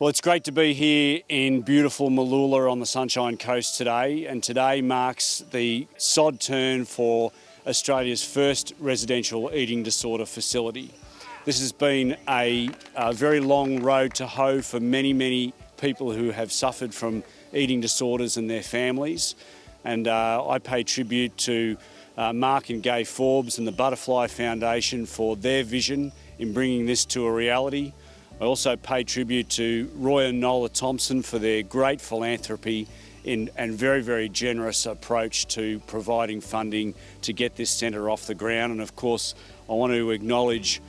Well, it's great to be here in beautiful Mooloolah on the Sunshine Coast today, and today marks the sod turn for Australia's first residential eating disorder facility. This has been a very long road to hoe for many people who have suffered from eating disorders and their families, and I pay tribute to Mark and Gay Forbes and the Butterfly Foundation for their vision in bringing this to a reality. I also pay tribute to Roy and Nola Thompson for their great philanthropy and very generous approach to providing funding to get this centre off the ground. And of course, I want to acknowledge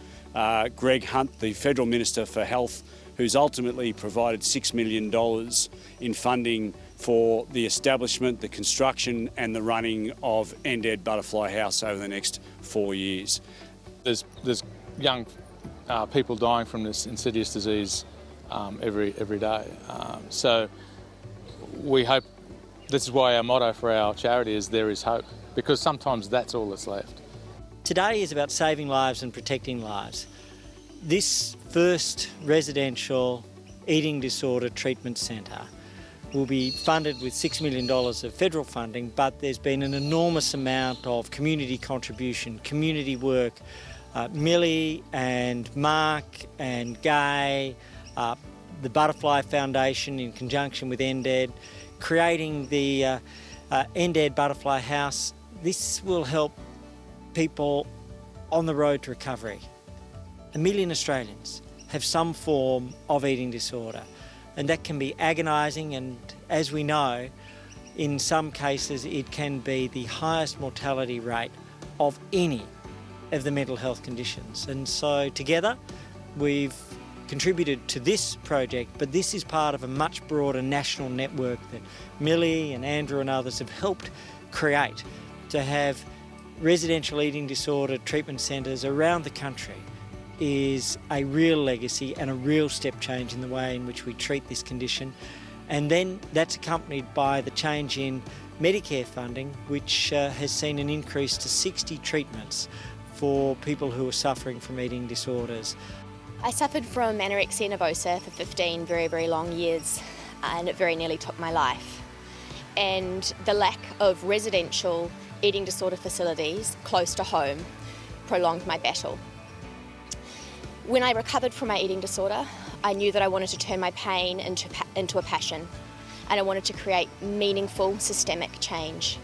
Greg Hunt, the Federal Minister for Health, who's ultimately provided $6 million in funding for the establishment, the construction and the running of NDED Butterfly House over the next 4 years. There's young people dying from this insidious disease every day. So we hope, this is why our motto for our charity is "There is hope," because sometimes that's all that's left. Today is about saving lives and protecting lives. This first residential eating disorder treatment centre will be funded with $6 million of federal funding, but there's been an enormous amount of community contribution, community work. Millie and Mark and Gay, the Butterfly Foundation in conjunction with NDED, creating the NDED Butterfly House. This will help people on the road to recovery. 1 million Australians have some form of eating disorder, and that can be agonising, and as we know, in some cases it can be the highest mortality rate of any of the mental health conditions. And so together we've contributed to this project, but this is part of a much broader national network that Millie and Andrew and others have helped create to have residential eating disorder treatment centres around the country. Is a real legacy and a real step change in the way in which we treat this condition. And then that's accompanied by the change in Medicare funding, which has seen an increase to 60 treatments for people who are suffering from eating disorders. I suffered from anorexia nervosa for 15 very long years, and it very nearly took my life. And the lack of residential eating disorder facilities close to home prolonged my battle. When I recovered from my eating disorder, I knew that I wanted to turn my pain into a passion, and I wanted to create meaningful systemic change.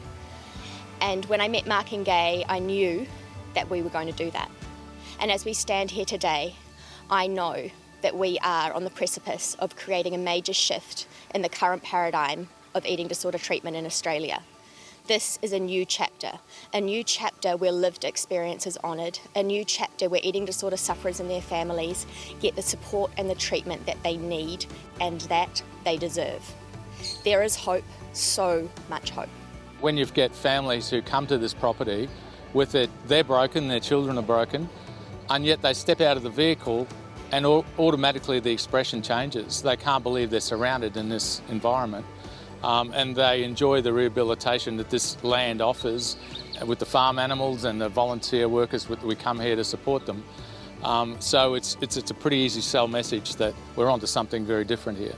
And when I met Mark and Gay, I knew that we were going to do that. And as we stand here today, I know that we are on the precipice of creating a major shift in the current paradigm of eating disorder treatment in Australia. This is a new chapter where lived experience is honoured, a new chapter where eating disorder sufferers and their families get the support and the treatment that they need and that they deserve. There is hope, so much hope. When you get families who come to this property with it, they're broken, their children are broken, and yet they step out of the vehicle and automatically the expression changes. They can't believe they're surrounded in this environment. And they enjoy the rehabilitation that this land offers with the farm animals and the volunteer workers we come here to support them. So it's a pretty easy sell message that we're onto something very different here.